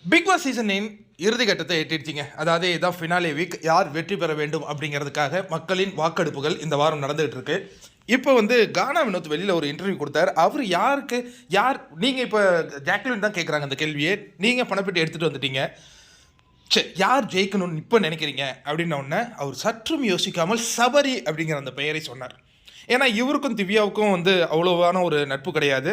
Big Boss season 9 இறுதி கட்டத்தை எட்டிடுச்சிங்க. அதாவது இதான் ஃபினாலே வீக். யார் வெற்றி பெற வேண்டும் அப்படிங்கிறதுக்காக மக்களின் வாக்கெடுப்புகள் இந்த வாரம் நடந்துகிட்டு இருக்கு. இப்போ கானா வினோத் வெளியில் ஒரு இன்டர்வியூ கொடுத்தாரு. அவர் யார் நீங்கள் இப்போ ஜாக்லின் தான் கேட்குறாங்க அந்த கேள்வியை. நீங்கள் பணப்பெட்டி எடுத்துகிட்டு வந்துட்டீங்க, சரி யார் ஜெயிக்கணும்னு இப்போ நினைக்கிறீங்க அப்படின்ன உடனே அவர் சற்றும் யோசிக்காமல் சபரி அப்படிங்கிற அந்த பெயரை சொன்னார். ஏன்னா இவருக்கும் திவ்யாவுக்கும் அவ்வளோவான ஒரு நட்பு கிடையாது.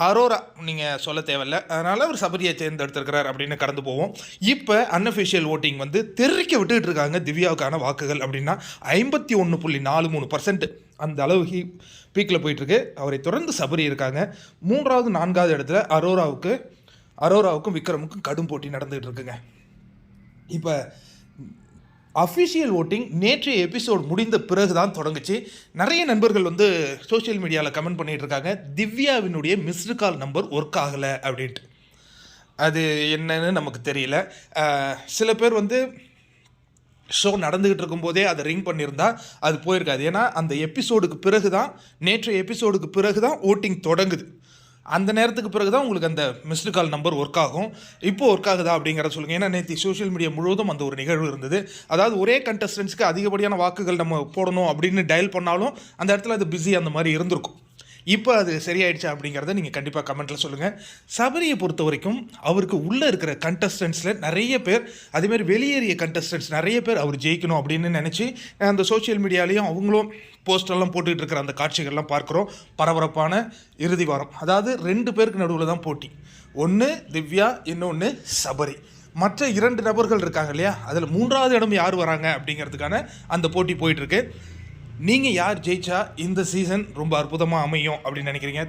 அரோரா நீங்கள் சொல்ல தேவையில்ல, அதனால் அவர் சபரியை தேர்ந்தெடுத்திருக்கிறார் அப்படின்னு கடந்து போவோம். இப்போ அன்அஃபிஷியல் ஓட்டிங் தெரிவிக்க விட்டுக்கிட்டு இருக்காங்க திவ்யாவுக்கான வாக்குகள் அப்படின்னா 51.43% அந்த அளவு பீக்கில் போயிட்டுருக்கு. அவரை தொடர்ந்து சபரி இருக்காங்க. 3வது 4வது இடத்துல அரோராவுக்கும் விக்ரமுக்கும் கடும் போட்டி நடந்துகிட்டு இருக்குங்க. இப்போ அஃபிஷியல் ஓட்டிங் நேற்றைய எபிசோட் முடிந்த பிறகு தான் தொடங்குச்சு. நிறைய நண்பர்கள் சோஷியல் மீடியாவில் கமெண்ட் பண்ணிகிட்டு இருக்காங்க, திவ்யாவினுடைய மிஸ்டு கால் நம்பர் ஒர்க் ஆகலை அப்படின்ட்டு. அது என்னன்னு நமக்கு தெரியல. சில பேர் ஷோ நடந்துக்கிட்டு இருக்கும்போதே அதை ரிங் பண்ணியிருந்தா அது போயிருக்காது. ஏன்னா அந்த எபிசோடுக்கு பிறகு தான், நேற்றைய எபிசோடுக்கு பிறகு தான் ஓட்டிங் தொடங்குது. அந்த நேரத்துக்கு பிறகு தான் உங்களுக்கு அந்த மிஸ்டு கால் நம்பர் ஒர்க் ஆகும். இப்போது ஒர்க் ஆகுதா அப்படிங்கிறத சொல்லுங்கள். ஏன்னா நேற்று சோஷியல் மீடியா முழுவதும் அந்த ஒரு நிகழ்வு இருந்தது. அதாவது ஒரே கண்டஸ்டன்ஸ்க்கு அதிகப்படியான வாக்குகள் நம்ம போடணும் அப்படின்னு டயல் பண்ணாலும் அந்த இடத்துல அது பிஸி அந்த மாதிரி இருந்திருக்கும். இப்போ அது சரியாயிடுச்சா அப்படிங்கிறத நீங்கள் கண்டிப்பாக கமெண்ட்டில் சொல்லுங்கள். சபரியை பொறுத்த வரைக்கும் அவருக்கு உள்ளே இருக்கிற கண்டஸ்டன்ஸில் நிறைய பேர், அதேமாதிரி வெளியேறிய கண்டஸ்டன்ஸ் நிறைய பேர் அவர் ஜெயிக்கணும் அப்படின்னு நினச்சி அந்த சோஷியல் மீடியாலேயும் அவங்களும் போஸ்டர்லாம் போட்டுக்கிட்டு இருக்கிற அந்த காட்சிகள்லாம் பார்க்குறோம். பரபரப்பான இறுதி வாரம். அதாவது 2 பேருக்கு நடுவில் தான் போட்டி. ஒன்று திவ்யா, இன்னொன்று சபரி. மற்ற 2 நபர்கள் இருக்காங்க இல்லையா, அதில் 3வது இடம் யார் வராங்க அப்படிங்கிறதுக்கான அந்த போட்டி போயிட்டுருக்கு. நீங்கள் யார் ஜெயிச்சா இந்த சீசன் ரொம்ப அற்புதமாக அமையும் அப்படின்னு நினைக்கிறீங்க?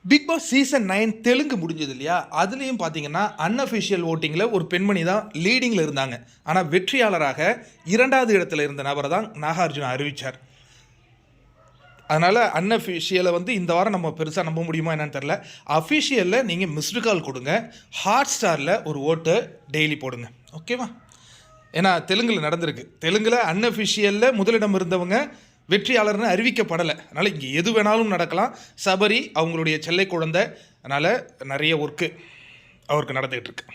பிக் பாஸ் சீசன் 9 தெலுங்கு முடிஞ்சது இல்லையா, அதுலேயும் பார்த்தீங்கன்னா அன்அஃபிஷியல் ஓட்டிங்கில் ஒரு பெண்மணி தான் லீடிங்கில் இருந்தாங்க. ஆனால் வெற்றியாளராக 2வது இடத்துல இருந்த நபரை தான் நாகார்ஜுனா அறிவித்தார். அதனால் அன்அஃபிஷியலை இந்த வாரம் நம்ம பெருசாக நம்ப முடியுமா என்னன்னு தெரில. அஃபிஷியலில் நீங்கள் மிஸ்டு கால் கொடுங்க, ஹாட் ஸ்டாரில் ஒரு ஓட்டை டெய்லி போடுங்க, ஓகேவா? ஏன்னா தெலுங்கில் நடந்திருக்கு. தெலுங்கில் அன்அஃபிஷியலில் முதலிடம் இருந்தவங்க வெற்றியாளர்னு அறிவிக்கப்படலை. அதனால் இங்கே எது வேணாலும் நடக்கலாம். சபரி அவங்களுடைய செல்லை குழந்தை, அதனால் நிறைய ஒர்க்கு அவருக்கு நடந்துகிட்டு இருக்கு.